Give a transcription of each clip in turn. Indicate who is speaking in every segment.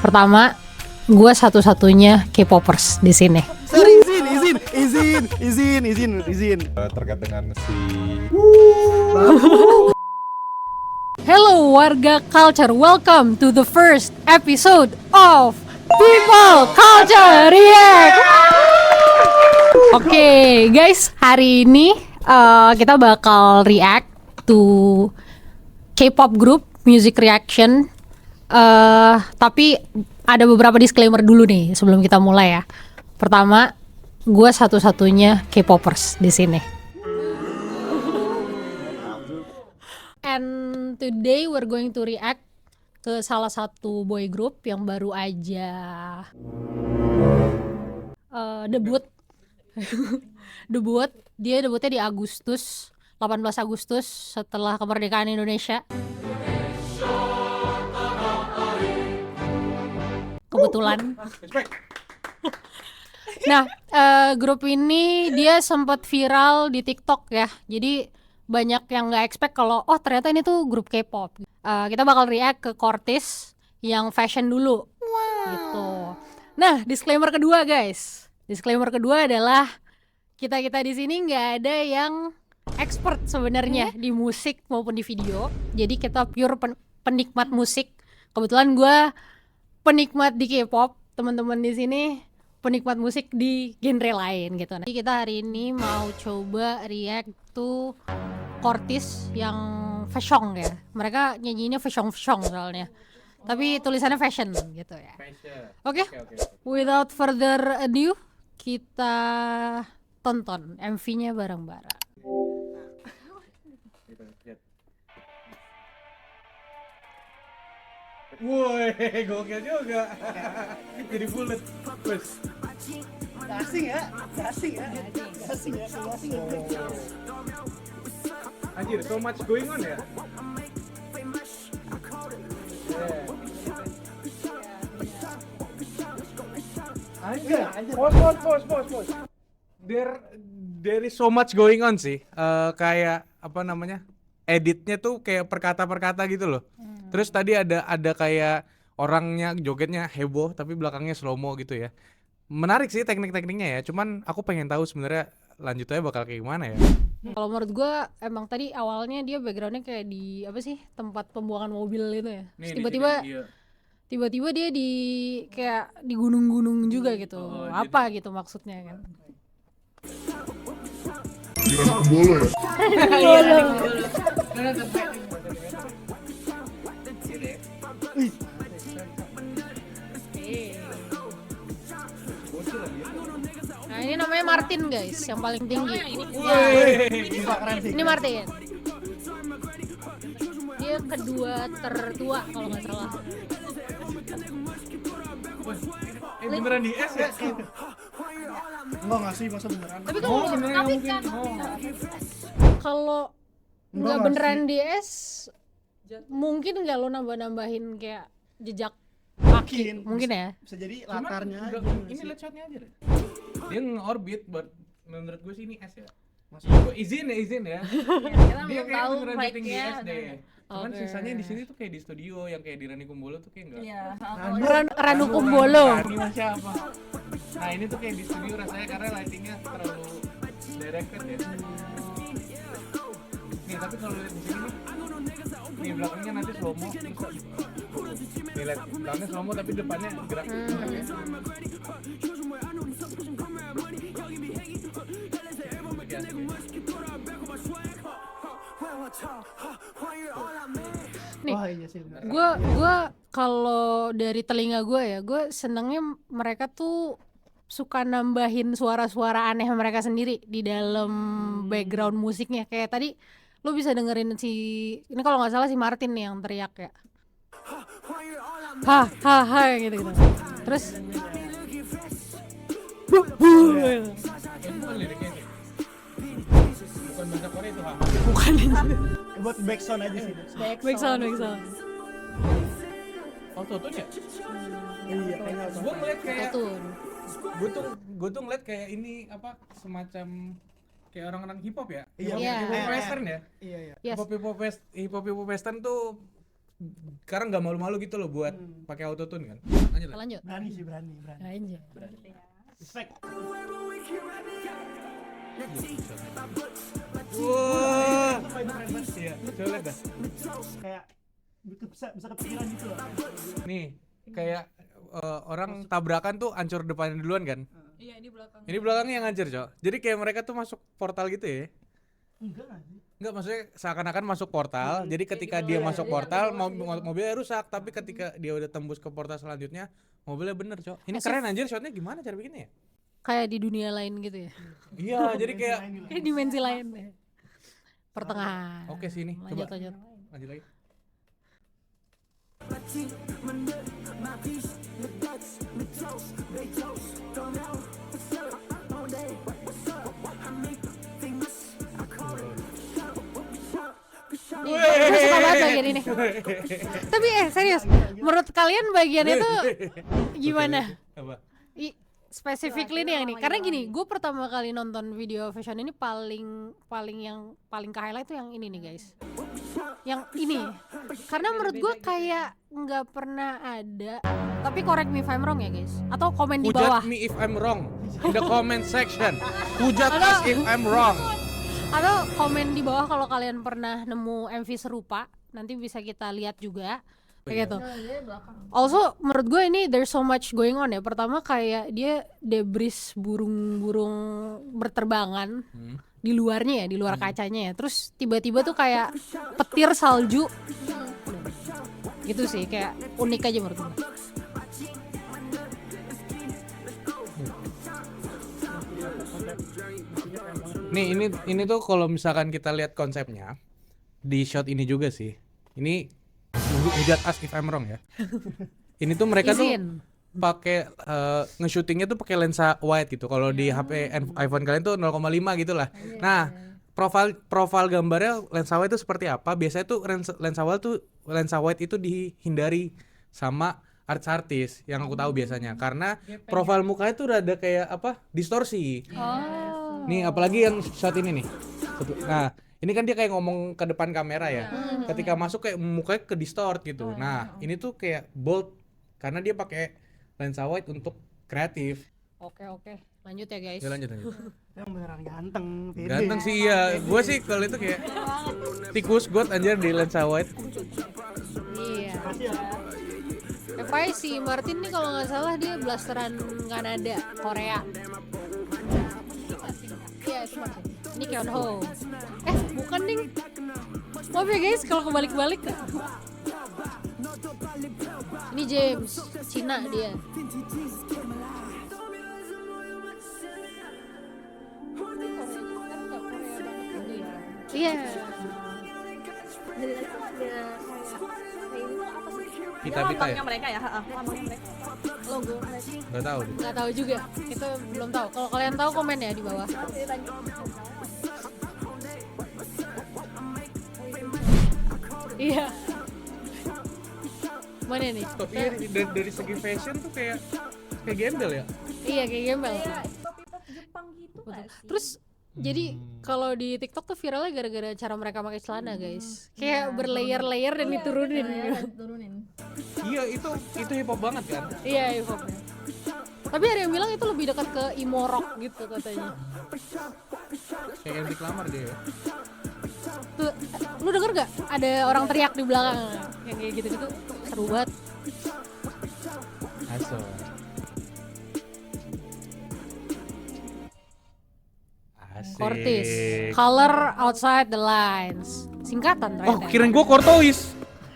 Speaker 1: Pertama, gue satu-satunya K-popers di sini.
Speaker 2: Sorry, izin.
Speaker 3: Terkait dengan si
Speaker 1: Hello warga culture, welcome to the first episode of People Culture React. Oke guys, hari ini kita bakal react to K-pop group music reaction. Tapi ada beberapa disclaimer dulu nih sebelum kita mulai ya. Pertama, gue satu-satunya K-popers di sini. And today we're going to react ke salah satu boy group yang baru aja debut. Dia debutnya di Agustus, 18 Agustus setelah kemerdekaan Indonesia. Kebetulan. Nah, grup ini dia sempat viral di TikTok ya. Jadi banyak yang nggak expect kalau ternyata ini tuh grup K-pop. Kita bakal react ke Cortez yang fashion dulu. Gitu. Nah, disclaimer kedua guys. Disclaimer kedua adalah kita di sini nggak ada yang expert sebenarnya di musik maupun di video. Jadi kita pure penikmat musik. Kebetulan gue penikmat di K-pop, teman-teman di sini penikmat musik di genre lain gitu. Nah, kita hari ini mau coba react to Cortez yang fashion ya. Mereka nyanyinya fashion soalnya. Tapi tulisannya fashion gitu ya. Oke. Without further ado, kita tonton MV-nya bareng-bareng.
Speaker 3: woi, gokil juga. Jadi bulat. Wes.
Speaker 2: Asing ya.
Speaker 3: Anjir, so much going on ya. Anjir. Pause. There is so much going on sih. Kayak apa namanya? Editnya tuh kayak per kata gitu loh. Terus tadi ada kayak orangnya jogetnya heboh tapi belakangnya slow mo gitu ya. Menarik sih teknik-tekniknya ya. Cuman aku pengen tahu sebenarnya lanjutannya bakal kayak gimana ya.
Speaker 1: Kalau menurut gue emang tadi awalnya dia backgroundnya kayak di apa sih, tempat pembuangan mobil itu ya. Terus tiba-tiba dia di kayak di gunung-gunung juga gitu. Apa
Speaker 3: jadi...
Speaker 1: gitu maksudnya kan? Nah ini namanya Martin guys, yang paling tinggi. Ini Martin. Dia kedua tertua kalau nggak salah.
Speaker 3: Beneran di S ya?
Speaker 2: Enggak sih, masa beneran?
Speaker 1: Tapi kan kalau nggak beneran di S, mungkin nggak lo nambah-nambahin kayak jejak kaki, mungkin ya.
Speaker 2: Bisa jadi latarnya aja.
Speaker 3: Ini lihat shotnya aja deh. Dia nge-orbit, menurut gue sih ini S ya. Gue izin ya. Dia kayak beneran syuting di S deh. Cuman sisanya di sini tuh kayak di studio yang kayak di Rani Kumbolo tuh kayak enggak.
Speaker 4: Iya,
Speaker 1: Ranu Kumbolo.
Speaker 3: Rani siapa? Nah, ini tuh kayak di studio rasanya karena lightingnya terlalu directed ya. Nih, tapi kalau lihat di sini nih belakangnya nanti slow mo. Nih lihat belakangnya slow mo tapi depannya gerak.
Speaker 1: Nih,
Speaker 2: Wah, iya sih.
Speaker 1: gue kalau dari telinga gue ya, gue senengnya mereka tuh suka nambahin suara-suara aneh mereka sendiri di dalam background musiknya. Kayak tadi lo bisa dengerin ini kalau nggak salah si Martin nih yang teriak ya, ha gitu. Terus
Speaker 3: Bukan bahasa Korea itu, ha.
Speaker 1: bukan
Speaker 2: Buat backsound aja sih.
Speaker 1: backsound.
Speaker 3: Autotune ya?
Speaker 2: Iya, kayaknya
Speaker 3: Gue ngeliat kayak
Speaker 1: Autotune.
Speaker 3: gue tuh ngeliat kayak ini apa semacam kayak orang-orang hip hop ya.
Speaker 2: Iya.
Speaker 1: Iya.
Speaker 3: Hip hop western ya.
Speaker 2: Iya.
Speaker 1: Yes.
Speaker 3: Hip hop western tuh sekarang nggak malu-malu gitu loh buat pakai autotune kan. Lanjut lah.
Speaker 1: Lanjut.
Speaker 2: Berani sih, berani.
Speaker 1: Anjay.
Speaker 2: Respect.
Speaker 3: Wah.
Speaker 2: Itu keren banget.
Speaker 3: Iya, coba lihat dah.
Speaker 2: Kayak bisa kepikiran gitu loh.
Speaker 3: Nih, kayak orang tabrakan tuh hancur depannya duluan kan.
Speaker 4: Iya, ini belakang.
Speaker 3: Ini belakangnya yang hancur, Cok. Jadi kayak mereka tuh masuk portal gitu ya.
Speaker 2: Enggak nggak sih?
Speaker 3: Enggak, maksudnya seakan-akan masuk portal. Jadi ketika dia masuk portal, mobilnya rusak. Tapi ketika dia udah tembus ke portal selanjutnya, mobilnya bener, Cok. Ini keren anjir, shotnya gimana cara bikinnya ya?
Speaker 1: Kayak di dunia lain gitu ya.
Speaker 3: Iya, jadi kayak
Speaker 1: Kayak dimensi lain ya. Pertengahan.
Speaker 3: Oke sini,
Speaker 1: Lanjut,
Speaker 3: coba.
Speaker 1: lanjut.
Speaker 3: Lanjut lagi.
Speaker 1: Gue suka banget bagian ini. Tapi serius, menurut kalian bagian itu gimana?
Speaker 3: Apa?
Speaker 1: Specifically nih yang ini, karena gini, gue pertama kali nonton video fashion ini paling ke highlight tuh yang ini nih guys, yang ini, karena menurut gue kayak nggak pernah ada, tapi correct me if I'm wrong ya guys, atau komen di bawah,
Speaker 3: Hujat me if I'm wrong in the comment section. Hujat us if I'm wrong.
Speaker 1: atau komen di bawah kalau kalian pernah nemu MV serupa, nanti bisa kita lihat juga. Kayak gitu. Also menurut gue ini there's so much going on ya. Pertama kayak dia debris burung-burung berterbangan di luarnya ya, di luar kacanya ya. Terus tiba-tiba tuh kayak petir salju. Gitu sih, kayak unik aja menurut gue.
Speaker 3: Nih ini tuh kalau misalkan kita lihat konsepnya di shot ini juga sih. Ini hujat us if I'm wrong ya. Ini tuh mereka tuh pakai nge-shootingnya tuh pakai lensa wide gitu. Kalau di HP iPhone kalian tuh 0,5 gitu lah. Nah, profil gambarnya lensa wide itu seperti apa? Biasanya tuh lensa wide itu dihindari sama artis yang aku tahu biasanya, karena profil mukanya tuh rada kayak apa? Distorsi. Nih, apalagi yang shot ini nih. Nah, ini kan dia kayak ngomong ke depan kamera ya. Ketika masuk kayak mukanya ke distort gitu. Nah, ini tuh kayak bold karena dia pakai lensa wide untuk kreatif.
Speaker 1: Oke. Lanjut ya guys.
Speaker 3: Ya lanjut.
Speaker 2: Yang beneran ganteng. pede.
Speaker 3: Ganteng sih iya. Gue sih kalau itu kayak tikus got anjir di lensa wide.
Speaker 1: Iya.
Speaker 2: Makasih ya.
Speaker 1: FYI si Martin nih kalau nggak salah dia blasteran Kanada, Korea. Iya, itu Martin. Ini Keonho. Bukan ding. Maaf ya guys kalau kebalik-balik. Ini James, Cina dia. Iya.
Speaker 3: Pita-pita ya?
Speaker 4: Lambangnya mereka ya, lambangnya mereka. Logo mereka.
Speaker 3: Gak tahu deh.
Speaker 1: Nggak tahu juga. Itu belum tahu. Kalau kalian tahu komen ya di bawah. Iya. Mana nih?
Speaker 3: Tapi dari segi fashion tuh kayak gembel ya.
Speaker 1: Iya kayak gembel.
Speaker 4: Iya, hip-hop Jepang gitu nggak sih?
Speaker 1: Terus jadi kalau di TikTok tuh viralnya gara-gara cara mereka pakai celana guys. Kayak berlayer-layer dan diturunin.
Speaker 4: Turunin.
Speaker 3: Iya, itu hip hop banget kan.
Speaker 1: Iya hip hopnya. Tapi ada yang bilang itu lebih dekat ke emo rock gitu katanya.
Speaker 3: Kayak MC Klamar dia ya.
Speaker 1: Tuh, lu denger gak? Ada orang teriak di belakang yang kayak gitu-gitu. Seru banget.
Speaker 3: Aso. Asik.
Speaker 1: Cortis, color outside the lines. Singkatan
Speaker 3: Oh,
Speaker 1: ternyata.
Speaker 3: kirain gua Kortois.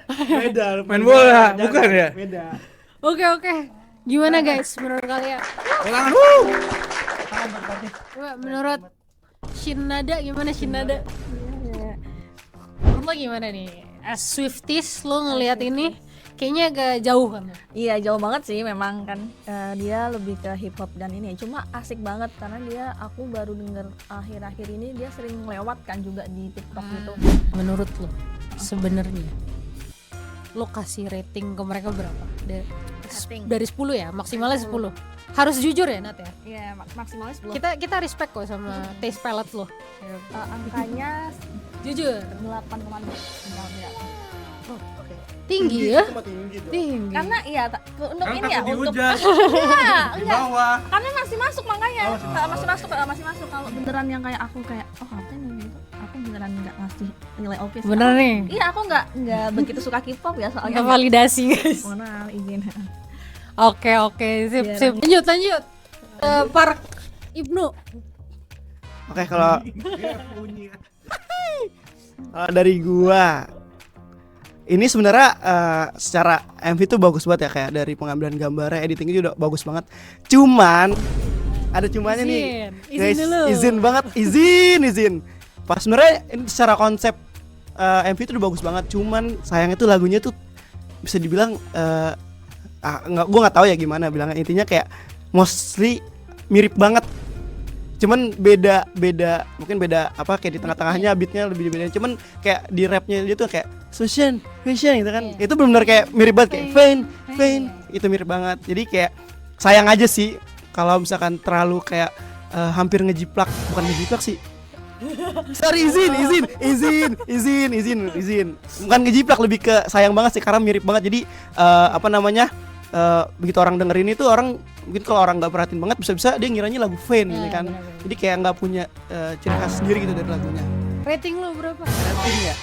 Speaker 2: Beda.
Speaker 3: Main bola, bukan ya?
Speaker 2: Beda.
Speaker 1: Oke. Gimana guys menurut kalian?
Speaker 3: Ulangan.
Speaker 1: Coba menurut Shinada gimana Shinada? Menurut lo gimana nih? As Swifties lo ngelihat ini kayaknya agak jauh kan?
Speaker 4: Iya jauh banget sih memang kan. Dia lebih ke hip hop dan ini cuma asik banget karena aku baru denger akhir-akhir ini dia sering lewat kan juga di TikTok gitu.
Speaker 1: Menurut lo sebenarnya lo kasih rating ke mereka berapa? Dari 10 ya, maksimalnya 10. Harus jujur ya Nat ya?
Speaker 4: Iya maksimalnya 10.
Speaker 1: Kita respect kok sama taste palette lo.
Speaker 4: Angkanya
Speaker 1: Jujur.
Speaker 4: 8,2.
Speaker 1: Tinggi ya?
Speaker 2: Itu mah tinggi dong.
Speaker 1: Tinggi.
Speaker 4: Karena iya untuk
Speaker 3: Kan
Speaker 4: ini ya
Speaker 3: takut
Speaker 4: untuk
Speaker 3: dihujat
Speaker 4: enggak,
Speaker 3: di
Speaker 4: enggak.
Speaker 3: bawah.
Speaker 4: Karena masih masuk makanya.
Speaker 2: Oh,
Speaker 4: Masih masuk kalau beneran yang kayak aku kayak oh ngapain ini gitu. Aku beneran enggak ngasih nilai oke sih.
Speaker 1: Bener nih.
Speaker 4: Iya, aku enggak begitu suka K-pop ya soalnya.
Speaker 1: Kita validasi guys.
Speaker 4: Mohon maaf izin.
Speaker 1: Oke, sip,
Speaker 4: Biar
Speaker 1: sip. Lanjut. Park Ibnu.
Speaker 5: Oke, kalau
Speaker 3: Dia punya.
Speaker 5: dari gua ini sebenarnya secara MV tuh bagus banget ya, kayak dari pengambilan gambarnya, editingnya juga bagus banget. Cuman ada cumanya nih.
Speaker 1: Izin
Speaker 5: Guys,
Speaker 1: dulu.
Speaker 5: izin banget, izin. Pas sebenarnya ini secara konsep MV itu udah bagus banget, cuman sayangnya tuh lagunya tuh bisa dibilang gua nggak tahu ya gimana bilangnya, intinya kayak mostly mirip banget. Cuman beda mungkin beda apa kayak di tengah-tengahnya beatnya lebih beda, cuman kayak di rapnya dia tuh kayak fashion gitu kan.
Speaker 1: Iya.
Speaker 5: Itu benar-benar kayak mirip banget kayak Vain itu mirip banget. Jadi kayak sayang aja sih kalau misalkan terlalu kayak hampir ngejiplak, bukan ngejiplak sih. Sorry, izin. Bukan ngejiplak, lebih ke sayang banget sih karena mirip banget. Jadi begitu orang dengerin itu, orang mungkin kalau orang nggak perhatiin banget bisa-bisa dia ngiranya lagu Vain
Speaker 1: Ya,
Speaker 5: gitu kan.
Speaker 1: benar-benar.
Speaker 5: Jadi kayak nggak punya ciri khas sendiri gitu dari lagunya.
Speaker 1: Rating lu berapa?
Speaker 5: Rating ya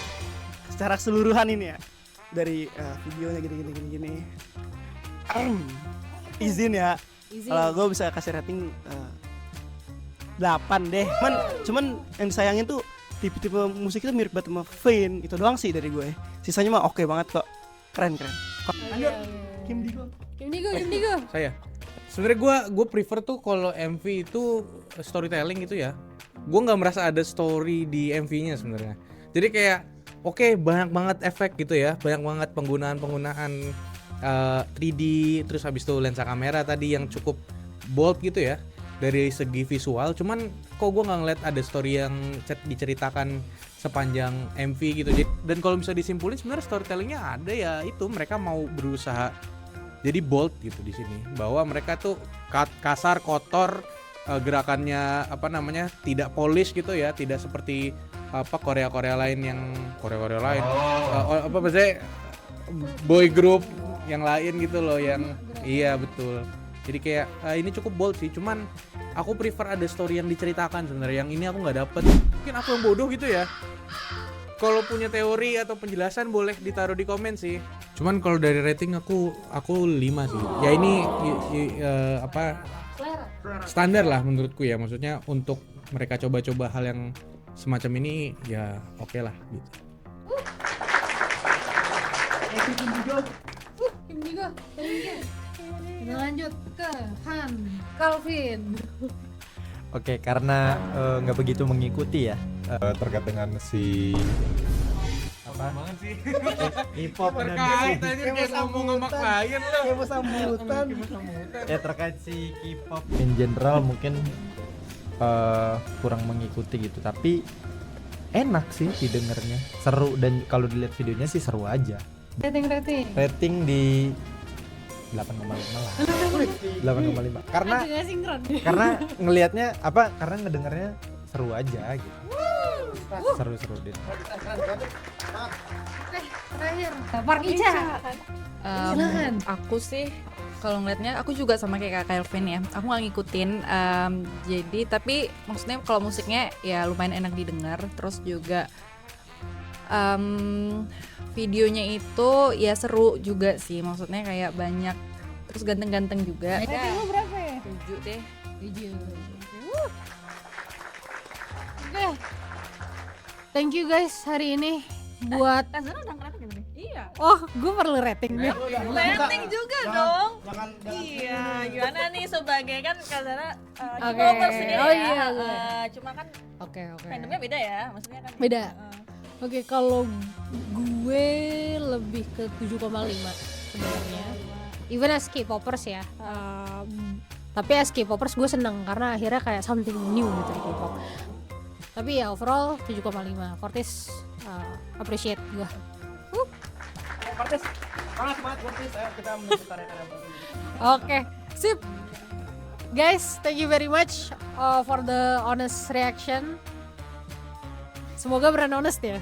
Speaker 5: secara keseluruhan ini ya, dari videonya gini. Izin ya, kalau gue bisa kasih rating 8 deh. Cuman yang disayangin tuh tipe-tipe musik itu mirip banget sama Vain, itu doang sih dari gue. Sisanya mah oke banget kok, keren.
Speaker 2: Lanjut. Kim Digo.
Speaker 1: Kim Digo.
Speaker 3: Saya sebenarnya gue prefer tuh kalau MV itu storytelling gitu ya. Gue nggak merasa ada story di MV-nya sebenarnya. Jadi kayak oke, banyak banget efek gitu ya, banyak banget penggunaan 3D, terus habis itu lensa kamera tadi yang cukup bold gitu ya dari segi visual. Cuman kok gue nggak ngeliat ada story yang diceritakan sepanjang MV gitu. Dan kalau bisa disimpulin sebenarnya storytellingnya ada ya, itu mereka mau berusaha jadi bold gitu di sini, bahwa mereka tuh kasar, kotor, gerakannya tidak polish gitu ya, tidak seperti Korea lain yang maksudnya boy group yang lain gitu loh, yang iya betul. Jadi kayak ini cukup bold sih, cuman aku prefer ada story yang diceritakan sebenarnya. Yang ini aku nggak dapet, mungkin aku yang bodoh gitu ya. Kalau punya teori atau penjelasan boleh ditaruh di komen sih. Cuman kalau dari rating aku 5 sih. Ya ini standar lah menurutku ya. Maksudnya untuk mereka coba-coba hal yang semacam ini ya oke lah gitu.
Speaker 2: Kim Digo.
Speaker 1: Kim Digo. Kita lanjut ke Han Calvin.
Speaker 6: Oke, karena nggak begitu mengikuti ya
Speaker 7: terkait dengan si
Speaker 3: Banget sih.
Speaker 6: K-pop dan
Speaker 3: Terkait aja kayak ngomong sama klien lah.
Speaker 2: Kayak mau sambutan.
Speaker 6: ya terkait si K-pop in general mungkin kurang mengikuti gitu, tapi enak sih didengarnya, seru, dan kalau dilihat videonya sih seru aja. Rating di 8,5 lah. 8,5 karena ngelihatnya karena ngedengarnya seru aja gitu. Seru deh.
Speaker 1: Terakhir Park Ica. Silakan.
Speaker 8: Aku sih kalau ngeliatnya aku juga sama kayak Kak Kelvin ya. Aku nggak ngikutin. Jadi tapi maksudnya kalau musiknya ya lumayan enak didengar. Terus juga videonya itu ya seru juga sih. Maksudnya kayak banyak, terus ganteng-ganteng juga.
Speaker 1: Rating lu berapa ya?
Speaker 8: 7 deh.
Speaker 1: 7. Oke. Thank you guys hari ini buat
Speaker 4: Kazana udah ngeliat gitu nih.
Speaker 8: Iya.
Speaker 1: gue perlu rating nih.
Speaker 4: Rating juga dong.
Speaker 2: Jangan
Speaker 4: Iya, gimana nih sebagai kan Kazana
Speaker 1: Oke.
Speaker 4: K-popers ini
Speaker 1: Oh
Speaker 4: ya.
Speaker 1: iya.
Speaker 4: Cuma kan
Speaker 1: Oke.
Speaker 4: fandomnya beda ya, maksudnya kan.
Speaker 1: Beda. Oke, kalau gue lebih ke 7,5 sebenarnya. Even as K-popers ya. Tapi as K-popers gue seneng karena akhirnya kayak something new gitu di K-pop. Tapi ya overall 7,5. Fortis appreciate gue.
Speaker 2: Fortis. Semangat Fortis. Ayo kita menuju karya-karya baru.
Speaker 1: Oke, sip. Guys, thank you very much for the honest reaction. Semoga brand honest ya.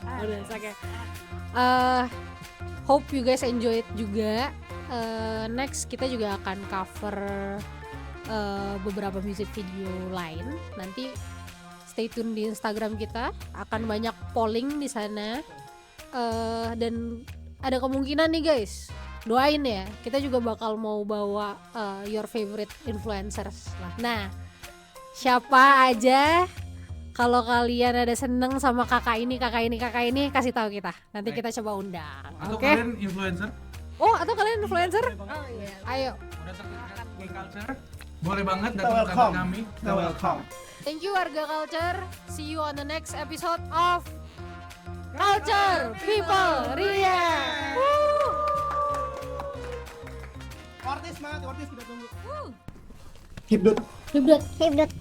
Speaker 1: Honest, oke. Hope you guys enjoy it juga. Next kita juga akan cover beberapa music video lain. Nanti stay tune di Instagram kita, akan banyak polling di sana. Dan ada kemungkinan nih guys, doain ya, kita juga bakal mau bawa your favorite influencers lah. Nah, siapa aja kalau kalian ada seneng sama kakak ini kasih tahu kita. Nanti kita coba undang.
Speaker 3: Atau
Speaker 1: Oke?
Speaker 3: kalian influencer?
Speaker 1: Oh, atau kalian influencer?
Speaker 4: Oh iya.
Speaker 1: Ayo.
Speaker 3: Udah terlihat Gay Culture? Boleh banget
Speaker 5: Kita
Speaker 3: datang ke kantor
Speaker 5: welcome.
Speaker 3: kami.
Speaker 5: Kita welcome.
Speaker 1: Thank you Warga Culture. See you on the next episode of Culture People React.
Speaker 5: Kortis semangat, Kortis kita tunggu. Hip dot.
Speaker 1: Hibdat.